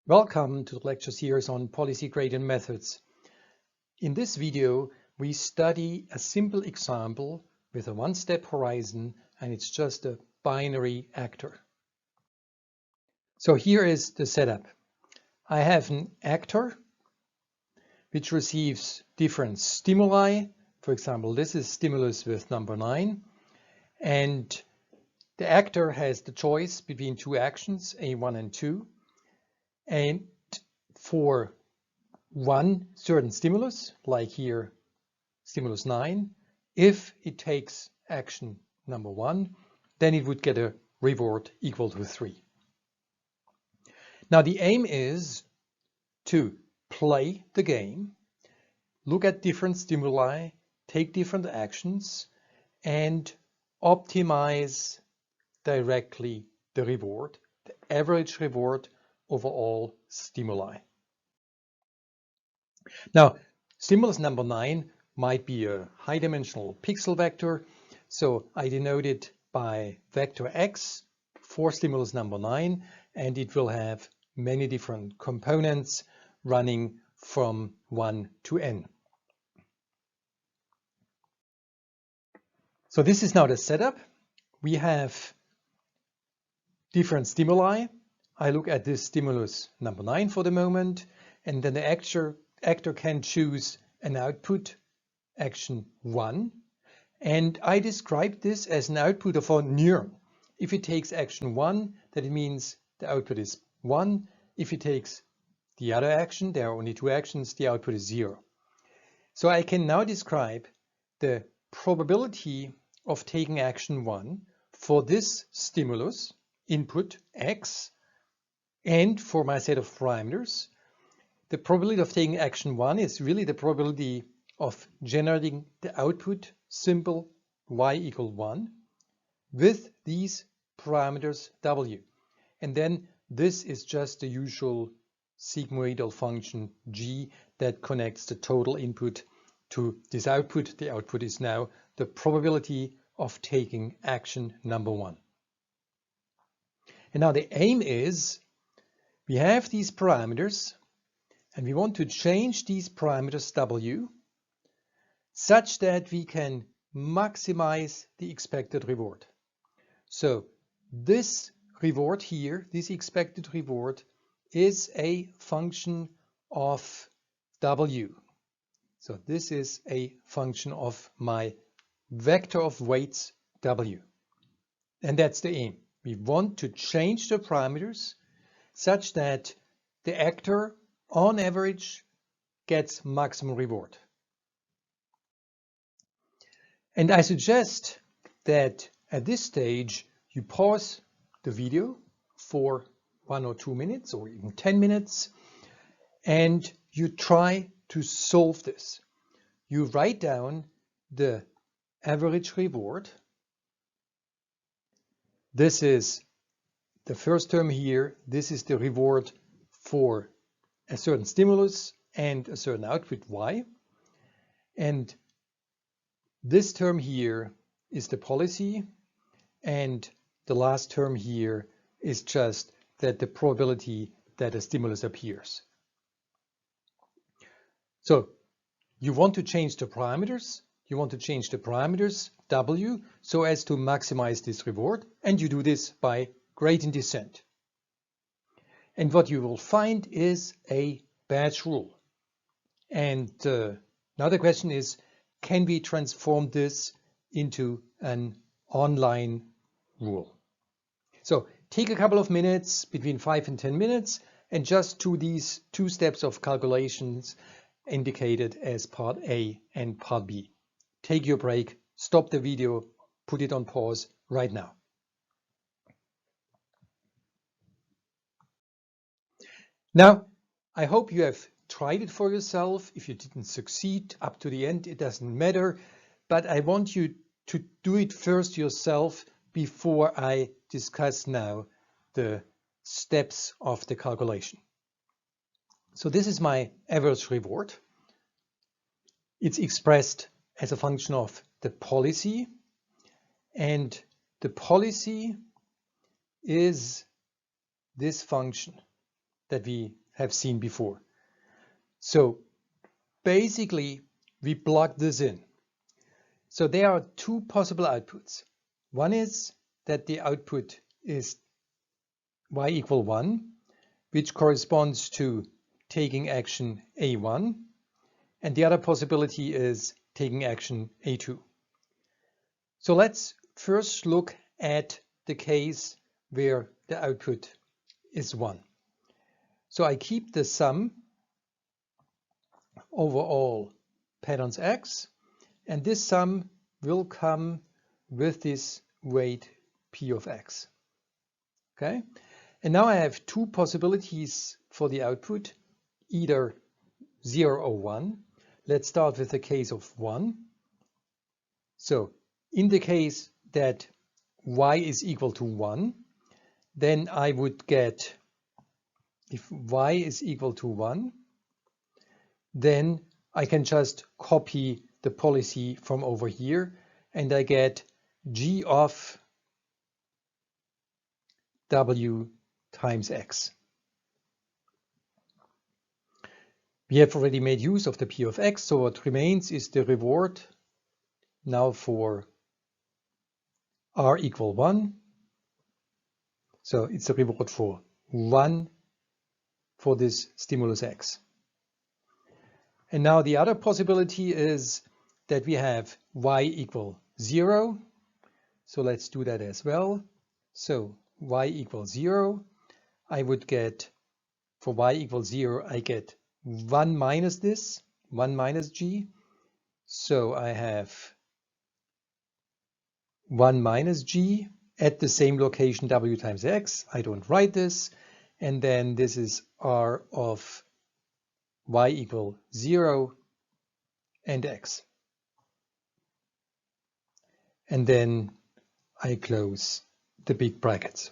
Welcome to the lecture series on policy gradient methods. In this video, we study a simple example with a one-step horizon, and it's just a binary actor. So here is the setup. I have an actor which receives different stimuli. For example, this is stimulus with number 9. And the actor has the choice between two actions, A1 and 2. And for one certain stimulus, like here, stimulus 9, if it takes action number 1, then it would get a reward equal to 3. Now the aim is to play the game, look at different stimuli, take different actions, and optimize directly the reward, the average reward over all stimuli. Now, stimulus number 9 might be a high-dimensional pixel vector, so I denote it by vector x for stimulus number 9, and it will have many different components running from 1 to n. So this is now the setup. We have different stimuli. I look at this stimulus number 9 for the moment, and then the actor can choose an output, action 1, and I describe this as an output of a neuron. If it takes action 1, that it means the output is 1. If it takes the other action, there are only two actions, the output is 0. So I can now describe the probability of taking action 1 for this stimulus, input x, and for my set of parameters. The probability of taking action 1 is really the probability of generating the output symbol y equal 1 with these parameters w. And then this is just the usual sigmoidal function g that connects the total input to this output. The output is now the probability of taking action number 1. And now the aim is we have these parameters and we want to change these parameters w such that we can maximize the expected reward. So this reward here, this expected reward, is a function of w. So this is a function of my vector of weights w. And that's the aim. We want to change the parameters such that the actor on average gets maximum reward. And I suggest that at this stage you pause the video for 1 or 2 minutes or even 10 minutes and you try to solve this. You write down the average reward. This is the first term here. This is the reward for a certain stimulus and a certain output y. And this term here is the policy, and the last term here is just that the probability that a stimulus appears. So you want to change the parameters. You want to change the parameters w so as to maximize this reward, and you do this by gradient descent. And what you will find is a batch rule. And now the question is, can we transform this into an online rule? So take a couple of minutes, between 5 and 10 minutes, and just do these 2 steps of calculations indicated as part A and part B. Take your break, stop the video, put it on pause right now. Now, I hope you have tried it for yourself. If you didn't succeed up to the end, it doesn't matter. But I want you to do it first yourself before I discuss now the steps of the calculation. So this is my average reward. It's expressed as a function of the policy. And the policy is this function. that we have seen before. So basically, we plug this in. So there are two possible outputs. One is that the output is y equal 1, which corresponds to taking action A1, and the other possibility is taking action A2. So let's first look at the case where the output is 1. So I keep the sum over all patterns x, and this sum will come with this weight p of x. Okay, and now I have two possibilities for the output, either 0 or 1. Let's start with the case of 1. So in the case that y is equal to 1, then I would get, if y is equal to 1, then I can just copy the policy from over here, and I get g of w times x. We have already made use of the p of x, so what remains is the reward now for r equal 1. So it's a reward for 1 for this stimulus x. And now the other possibility is that we have y equal 0. So let's do that as well. So y equals 0. I would get, for y equals 0, I get 1 minus this, 1 minus g. So I have 1 minus g at the same location w times x. I don't write this. And then this is r of y equal 0 and x. And then I close the big brackets.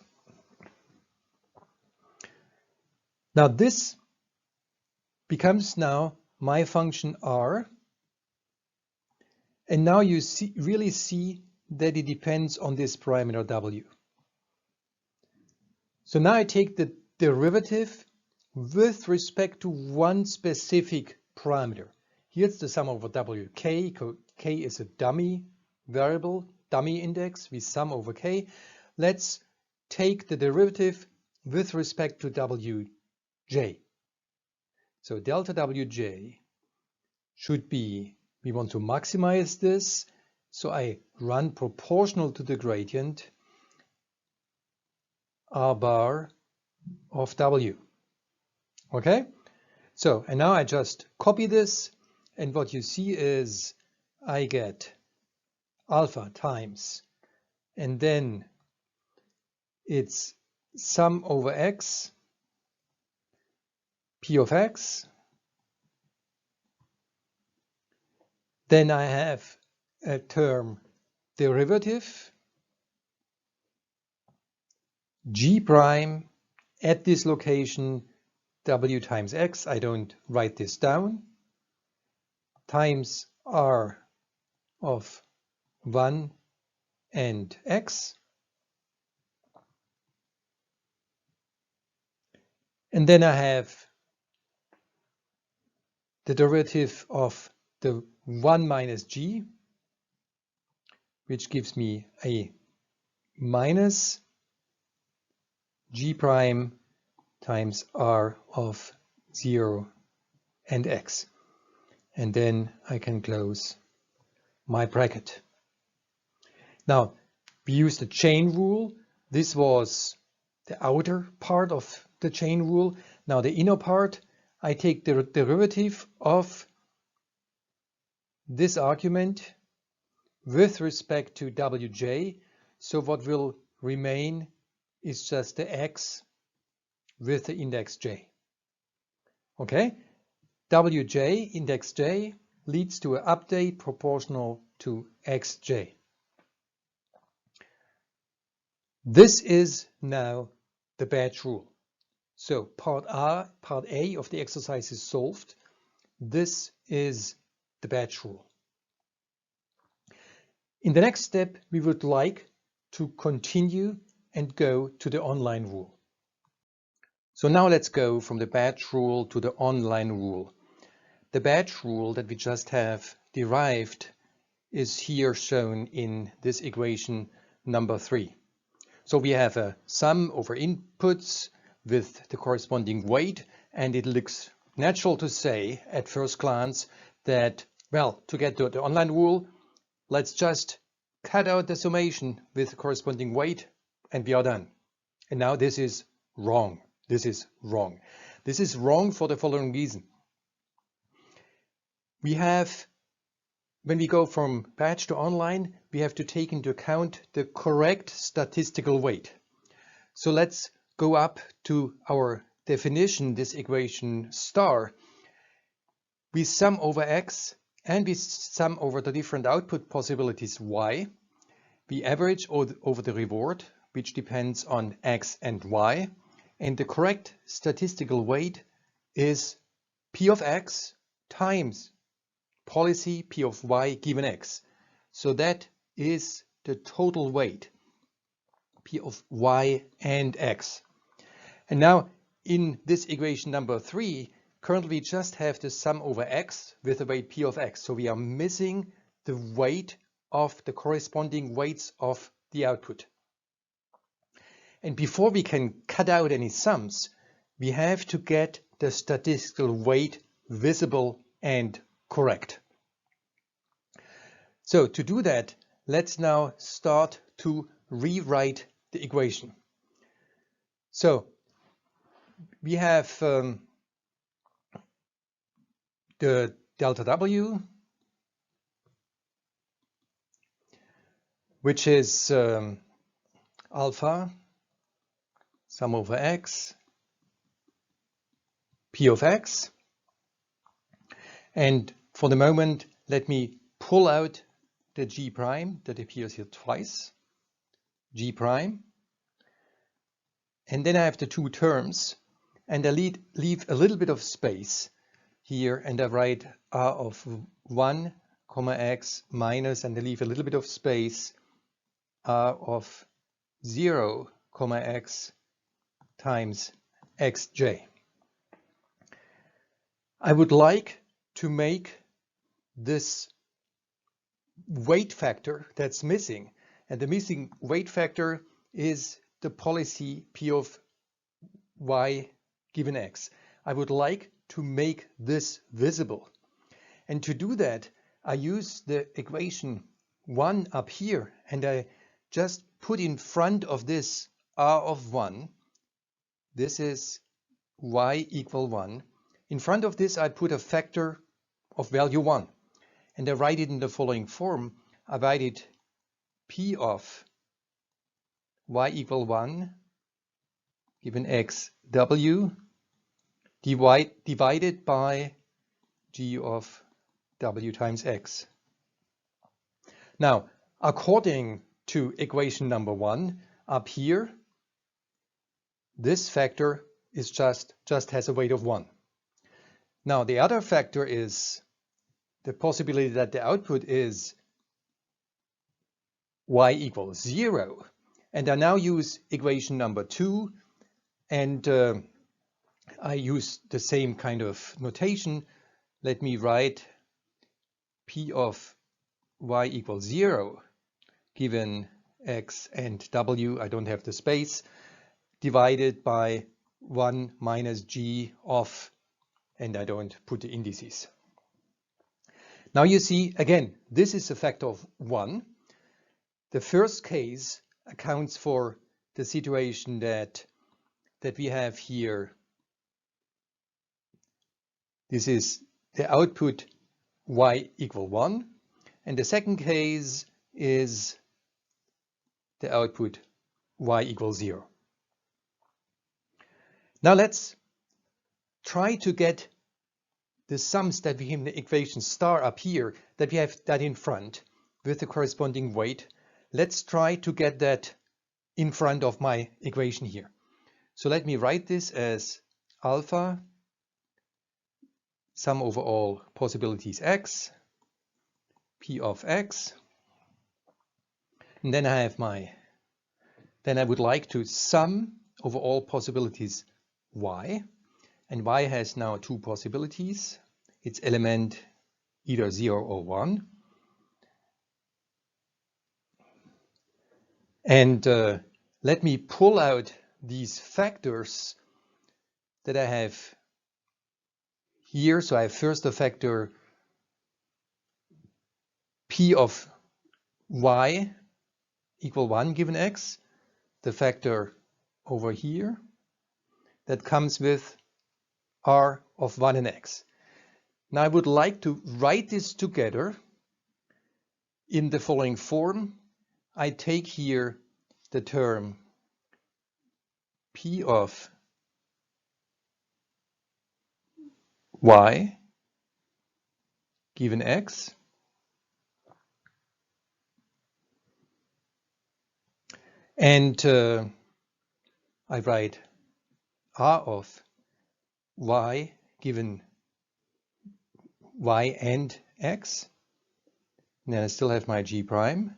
Now this becomes now my function r. And now you really see that it depends on this parameter w. So now I take the derivative with respect to one specific parameter. Here's the sum over w. K is a dummy variable, dummy index. We sum over k. Let's take the derivative with respect to wj. So delta wj should be, we want to maximize this, so I run proportional to the gradient r bar of w. Okay? So, and now I just copy this, and what you see is I get alpha times, and then it's sum over x, p of x. Then I have a term derivative g prime at this location w times x, I don't write this down, times r of 1 and x. And then I have the derivative of the 1 minus g, which gives me a minus g prime times r of 0 and x. And then I can close my bracket. Now, we use the chain rule. This was the outer part of the chain rule. Now the inner part, I take the derivative of this argument with respect to wj. So what will remain is just the x with the index j. Okay? wj, index j, leads to an update proportional to xj. This is now the batch rule. So part A of the exercise is solved. This is the batch rule. In the next step, we would like to continue and go to the online rule. So now let's go from the batch rule to the online rule. The batch rule that we just have derived is here shown in this equation number 3. So we have a sum over inputs with the corresponding weight, and it looks natural to say at first glance that, well, to get to the online rule, let's just cut out the summation with the corresponding weight and we are done. And now this is wrong. This is wrong. This is wrong for the following reason. We have, when we go from batch to online, we have to take into account the correct statistical weight. So let's go up to our definition, this equation star. We sum over x and we sum over the different output possibilities y. We average over the reward, which depends on x and y. And the correct statistical weight is p of x times policy p of y given x. So that is the total weight, p of y and x. And now in this equation number 3, currently we just have the sum over x with the weight p of x. So we are missing the weight of the corresponding weights of the output. And before we can cut out any sums, we have to get the statistical weight visible and correct. So to do that, let's now start to rewrite the equation. So we have the delta W, which is alpha sum over x p of x. And for the moment, let me pull out the g prime that appears here twice, g prime. And then I have the two terms, and I leave a little bit of space here, and I write r of 1, x minus, and I leave a little bit of space, r of 0, x times xj. I would like to make this weight factor that's missing, and the missing weight factor is the policy p of y given x. I would like to make this visible, and to do that I use the equation 1 up here, and I just put in front of this r of 1, this is y equal 1. In front of this I put a factor of value 1, and I write it in the following form. I write it p of y equal 1 given x w divided by g of w times x. Now, according to equation number 1 up here, this factor is just has a weight of 1. Now the other factor is the possibility that the output is y equals 0. And I now use equation number 2, and I use the same kind of notation. Let me write p of y equals 0 given x and w, I don't have the space, divided by 1 minus g of, and I don't put the indices. Now you see, again, this is a factor of 1. The first case accounts for the situation that we have here. This is the output y equal 1, and the second case is the output y equals 0. Now let's try to get the sums that we have in the equation star up here, that we have that in front with the corresponding weight. Let's try to get that in front of my equation here. So let me write this as alpha sum over all possibilities x, p of x, and then I have then I would like to sum over all possibilities y, and y has now two possibilities. Its element either 0 or 1. And let me pull out these factors that I have here. So I have first the factor p of y equal 1 given x, the factor over here that comes with r of 1 and x. Now I would like to write this together in the following form. I take here the term p of y given x, and I write r of y given y and x, and then I still have my g prime.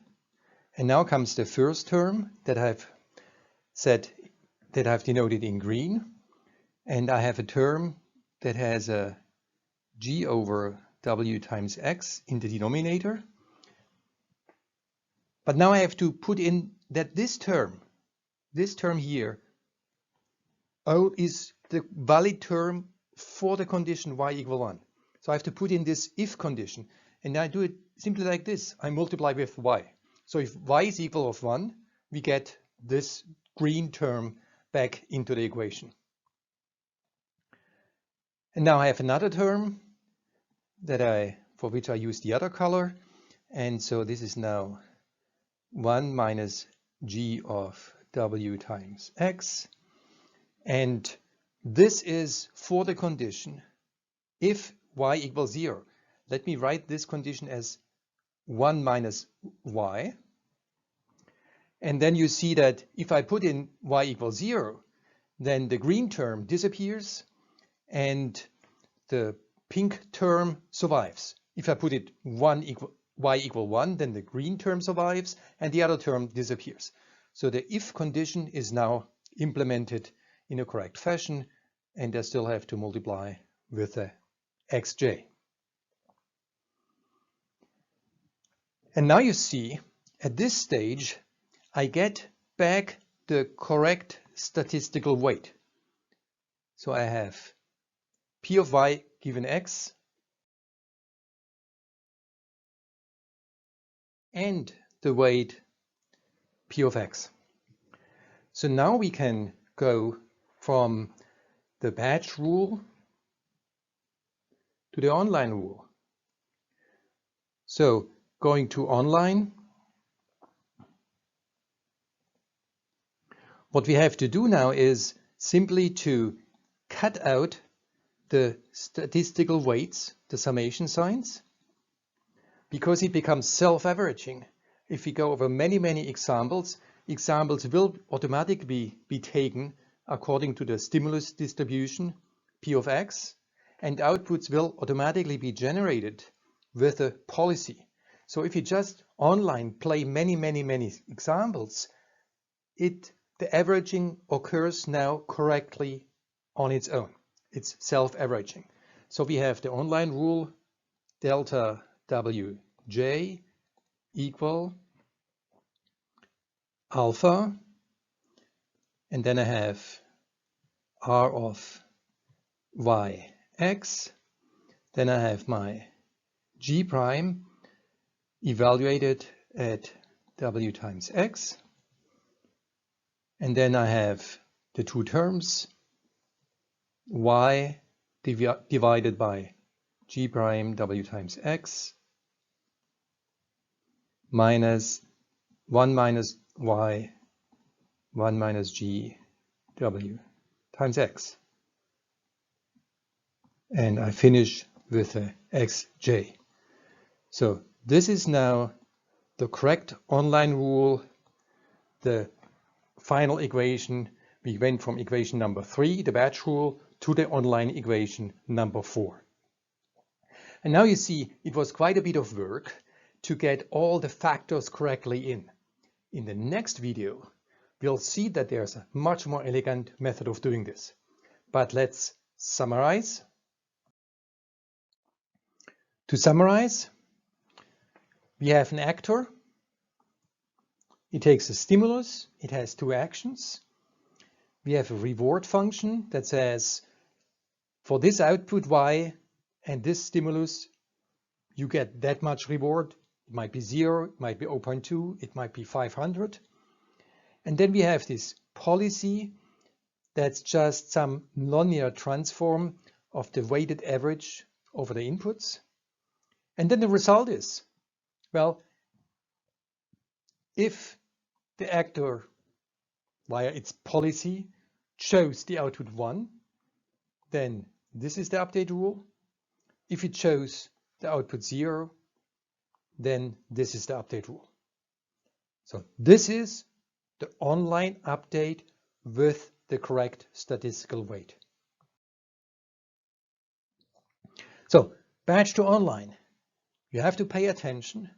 And now comes the first term that I've said that I've denoted in green, and I have a term that has a g over w times x in the denominator. But now I have to put in that this term here, is the valid term for the condition y equal 1. So I have to put in this if condition, and I do it simply like this. I multiply with y. So if y is equal of 1, we get this green term back into the equation. And now I have another term that for which I use the other color, and so this is now 1 minus g of w times x, and this is for the condition if y equals 0. Let me write this condition as 1 minus y, and then you see that if I put in y equals 0, then the green term disappears and the pink term survives. If I put it y equal 1, then the green term survives and the other term disappears. So the if condition is now implemented in a correct fashion, and I still have to multiply with the xj. And now you see, at this stage, I get back the correct statistical weight. So I have p of y given x and the weight p of x. So now we can go from the batch rule to the online rule. So going to online, what we have to do now is simply to cut out the statistical weights, the summation signs, because it becomes self-averaging. If we go over many, many examples will automatically be taken according to the stimulus distribution p of x, and outputs will automatically be generated with a policy. So if you just online play many, many, many examples, the averaging occurs now correctly on its own. It's self-averaging. So we have the online rule delta wj equal alpha, and then I have r of yx, then I have my g prime evaluated at w times x, and then I have the two terms y divided by g prime w times x minus 1 minus y 1 minus g w times x. And I finish with the xj. So this is now the correct online rule, the final equation. We went from equation number 3, the batch rule, to the online equation number 4. And now you see it was quite a bit of work to get all the factors correctly in. In the next video, we'll see that there's a much more elegant method of doing this. But let's summarize. To summarize, we have an actor. It takes a stimulus. It has two actions. We have a reward function that says, for this output Y and this stimulus, you get that much reward. It might be 0, it might be 0.2, it might be 500. And then we have this policy that's just some nonlinear transform of the weighted average over the inputs. And then the result is, well, if the actor, via its policy, chose the output 1, then this is the update rule. If it chose the output 0, then this is the update rule. So this is the online update with the correct statistical weight. So batch to online, you have to pay attention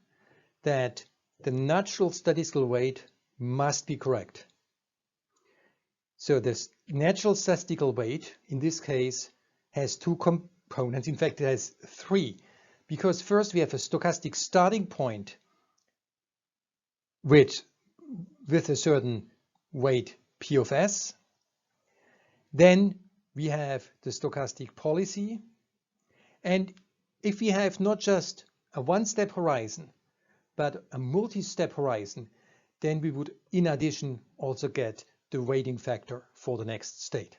that the natural statistical weight must be correct. So this natural statistical weight in this case has two components. In fact, it has three, because first we have a stochastic starting point with a certain weight P of S. Then we have the stochastic policy. And if we have not just a one-step horizon, but a multi-step horizon, then we would in addition also get the weighting factor for the next state.